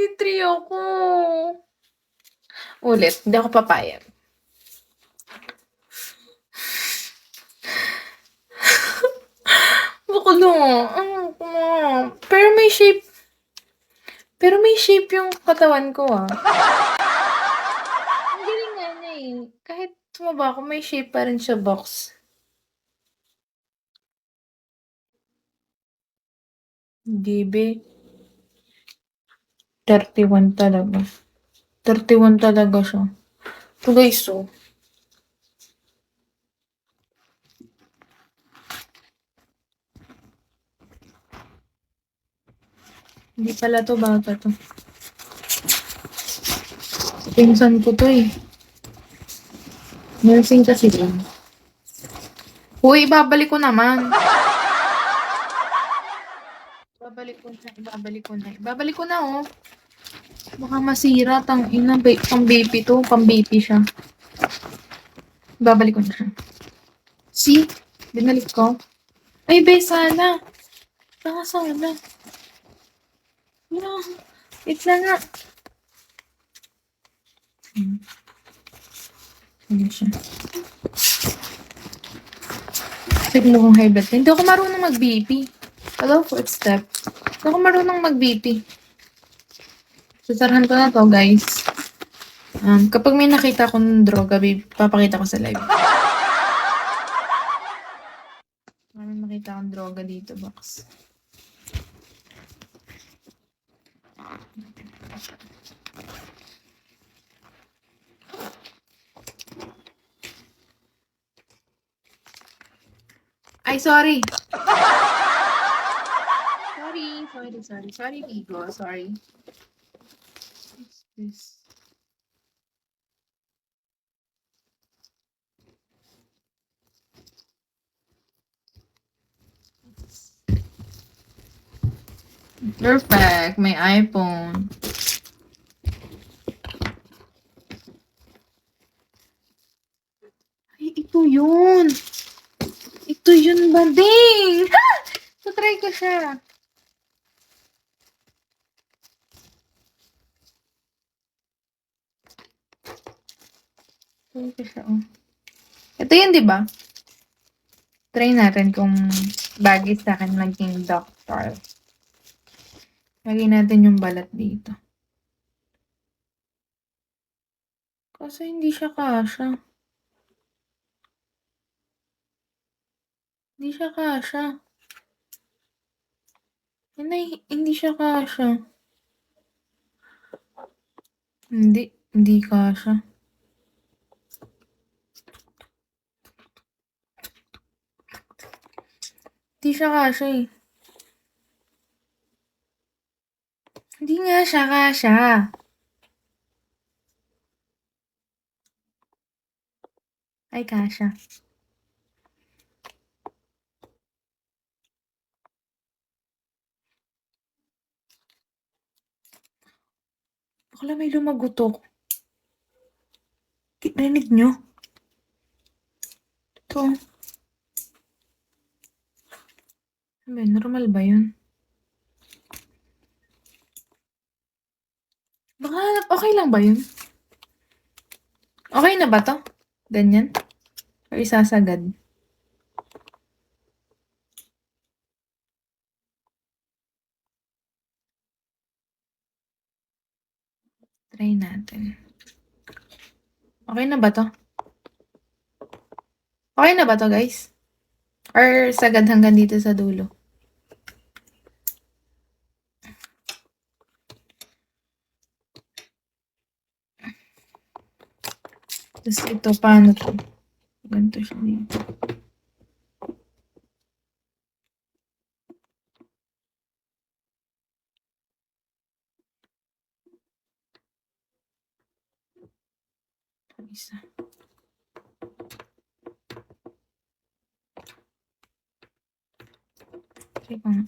Grade 3 ako. Ulit, hindi ako papayag. Bakla, ano ko. Pero may shape yung katawan ko, ah. Ang galing nga niya, eh. Kahit tumaba ako, may shape pa rin siya, box. Hindi, be. 31 talaga. 31 talaga siya. Ito guys, oh. Hindi pala to, bata to. Pinsan ko to, eh. Nursing kasi din. Uy, ibabalik ko naman. Ibabalik ko na, oh. Baka masira, tangina. Pang-baby to. Pang-baby siya. Ibabalik ko na siya. See? Binalik ko. Ay, be, sana. Baka sana. No. Wait lang nga. Hindi siya. Check mo kung high blood. Hindi ako marunong mag-BP. Hello, fourth step. Hindi ako marunong mag-BP. Sasarahan ko na to, guys. Kapag may nakita akong droga, papakita ko sa live. May makita akong droga dito, box. Ay, sorry. Sorry, Vigo. Sorry. What's this? Perfect. May iPhone. Ay, ito yun. Ito yun, bading. Ha! So, try ko siya. Try ko siya, oh. Ito yun, di ba? Try natin kung bagay sa akin maging doctor. Lagay natin yung balat dito. Kasi hindi siya kasha. Hindi siya kasha. Hindi siya kasha. Hindi kasha. Hindi siya kasha, eh. Hindi nga siya kasha. Ay, kasha. Bakla may lumagutok. Rinig nyo? Ito. Normal ba yun? Baka okay lang ba yun? Okay na ba to? Ganyan? O isasagad? Try natin. Okay na ba to? Okay na ba to, guys? Or sagad hanggang dito sa dulo? Tapos ito, paano to? Ganito siya dito. Isa. Try ko nga.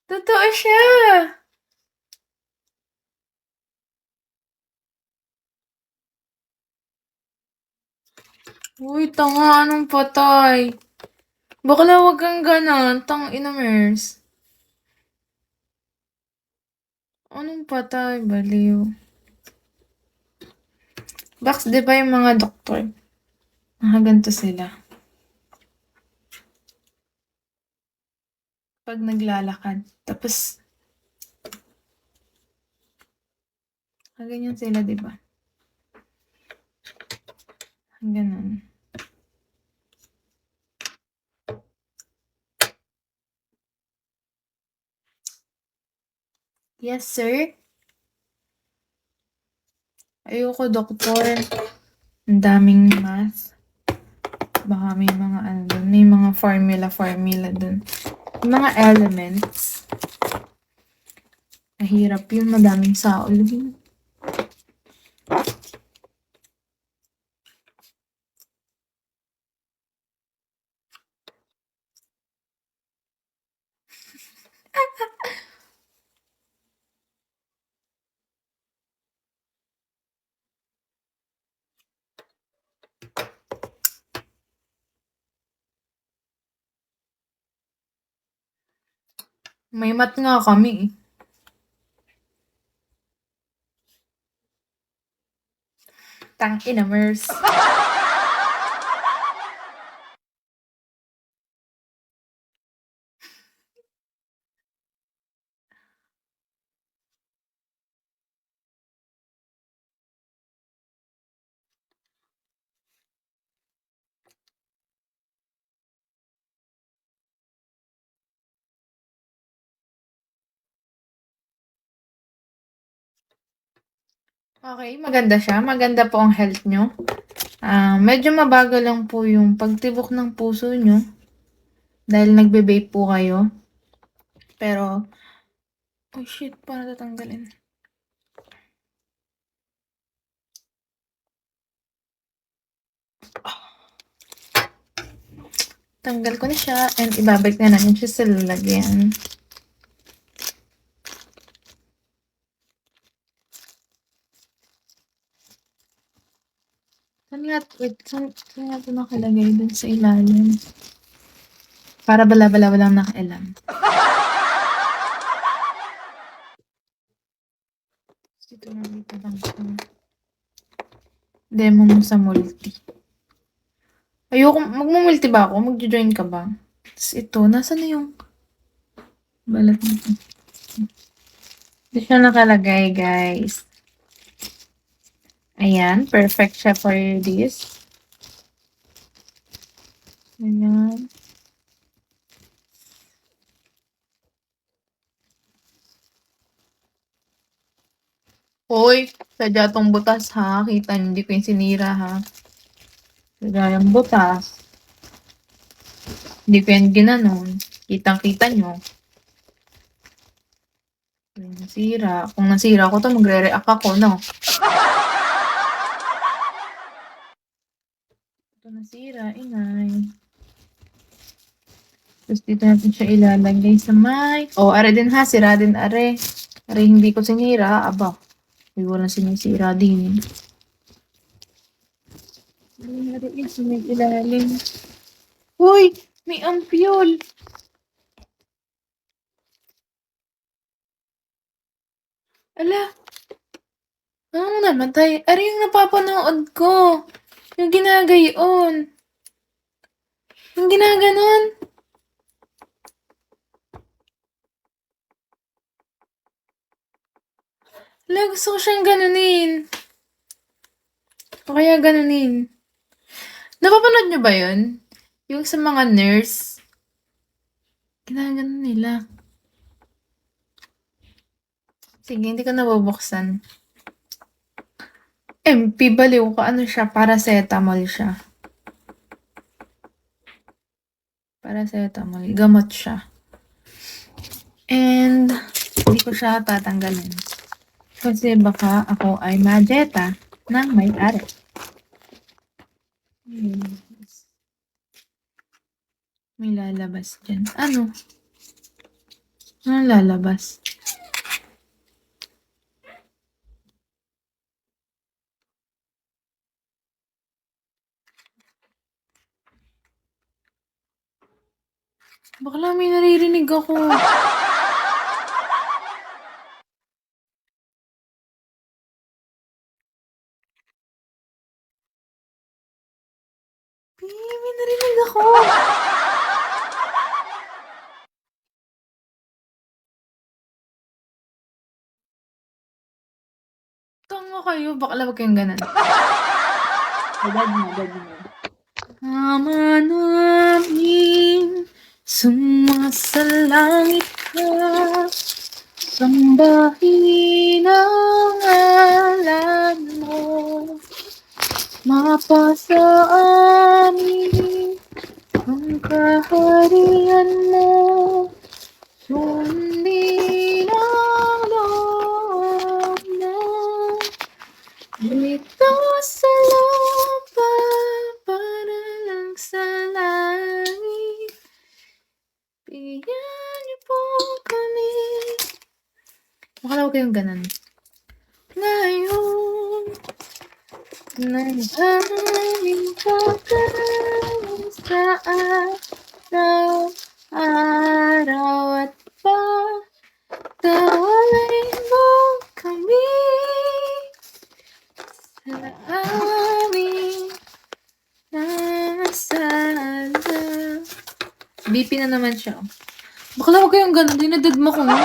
Totoo siya! Uy, tanga, anong patay? Bakla wag kang gano'n, tang-ina Mers. Anong patay, baliw? Baks, 'di ba yung mga doktor, ganito sila 'pag naglalakad. Tapos ganyan sila, 'di ba? Gano'n. Yes, sir? Ayoko doktor. Ang daming math. Baka may mga ano dun, may mga formula dun. Yung mga elements. Mahirap yun, madaming saol yun. May math nga kami eh. Tang-ina, Mers. Okay, maganda siya. Maganda po ang health nyo. Medyo mabagal lang po yung pagtibok ng puso nyo dahil nagbe-vape po kayo. Pero, oh shit, paano tatanggalin? Tanggal ko na siya and ibabalik na natin siya sa lalagyan. Saan nga ito nakalagay dun sa ilalim? Para bala-bala walang nakailam. Dito na dito lang ito. Demo mo sa multi. Ayoko, magmumulti ba ako? Magjo-join ka ba? Tapos ito, nasa na yung balat nito? Dito siya nakalagay, guys. Ayan, perfect siya for this. Ayan. Hoy, sadya tong butas ha. Kita niyo, hindi ko yung sinira ha. Sadya yung butas. Hindi ko yan ginanon. Kitang-kita nyo. Nasira. Kung nasira ko to, magre-react ako, no? Ito nasira, inay. Tapos dito natin siya ilalagay sa mic. Oh, are din ha, sira din are. Are hindi ko sinira, aba. May walang sinisira din. Are is, may ilalim. Uy, may ampule. Ala, ano namatay? Are yung napapanood ko. Yung ginagayon. Yung ginaganon. Ala, gusto ko siyang ganunin. O kaya ganunin. Napapanood nyo ba yun? Yung sa mga nurse. Ginaganon nila. Sige, hindi ko nabubuksan. MP, baliw ko. Ano siya? Paracetamol siya. Paracetamol. Gamot siya. And, hindi ko siya tatanggalin. Kasi baka ako ay majeta ng may-ari. May lalabas dyan. Ano? Anong lalabas? Bakla may naririnig ako. May narinig ako. Tanga kayo, bakla wag kayong ganon. Agad mo. Ama namin, sumasalangit ka, sambahin ang ngalan mo, mapasa amin ang kaharian mo, sundin ang loob mo, dito sa lupa para lang sa langit, bigyan niyo po kami. Bakala ko kayong ganon. Ngayon, nang aming pagkain sa araw at pagtawalay mo kami sa aming nasala. BP na naman siya. Bakla wag kayong ganon, dinadadma ko nga.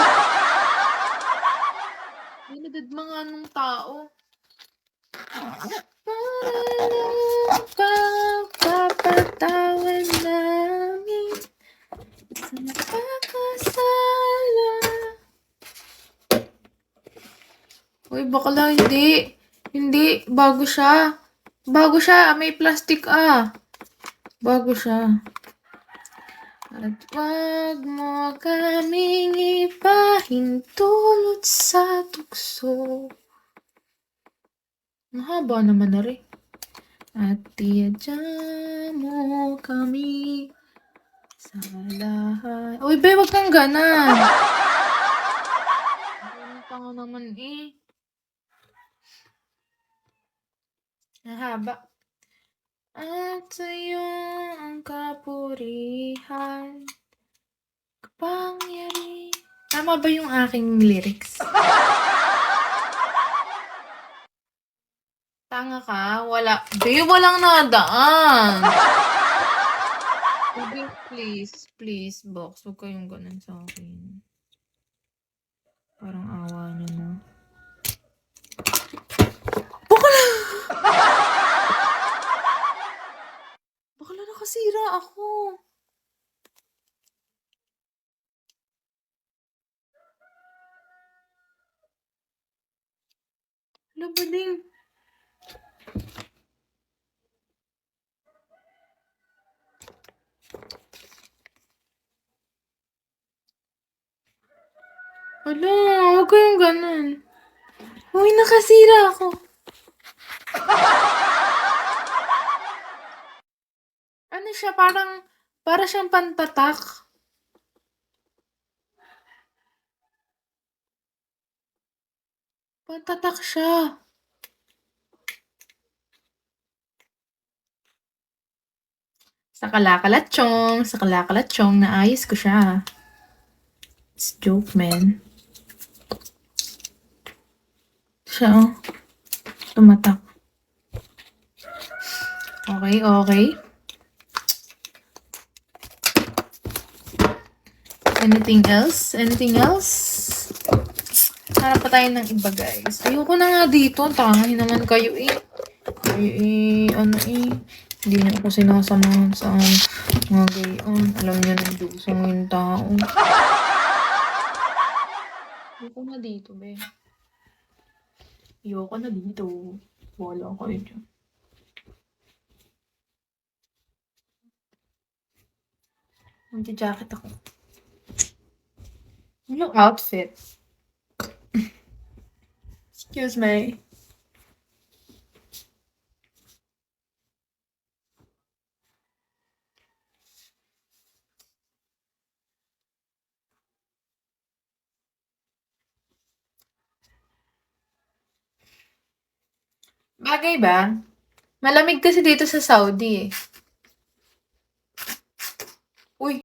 Dinadadma nga nung tao. Pagpapatawad namin sa nakakasala. Uy, bakla, hindi. Hindi, bago siya. Bago siya, may plastic Bago siya. At wag mo kaming ipahintulot sa tukso. Mahaba naman na rin. At iadya mo kami sa lahat. Uy, be, wag kang ganan. Ang tanga naman eh. Nahaba. At sa'yo ang kapurihan, kapangyari. Tama ba yung aking lyrics? Tanga ka? Wala. Be, walang nadaan. Be, please, box. Huwag kayong ganun sa akin. Parang awa niyo na. Bakla! Bakla, nakasira ako. Labading. Wala, huwag kayong ganun. Uy, nakasira ako. Ano siya, para siyang pantatak. Pantatak siya. Sa kalakalatsyong, naayos ko siya. It's joke, man. Siya, tumatak. Okay. Anything else? Harap pa tayo ng iba, guys. Ayoko na nga dito. Tangahin naman kayo eh. Hindi na ako sinasamahan sa mga gayon. Alam niyo, nagdusong yung tao. Ayoko na dito, be. Wala kayo dyan. Magja-jacket ako. Yung outfit. Excuse me. Bagay ba? Malamig kasi dito sa Saudi eh.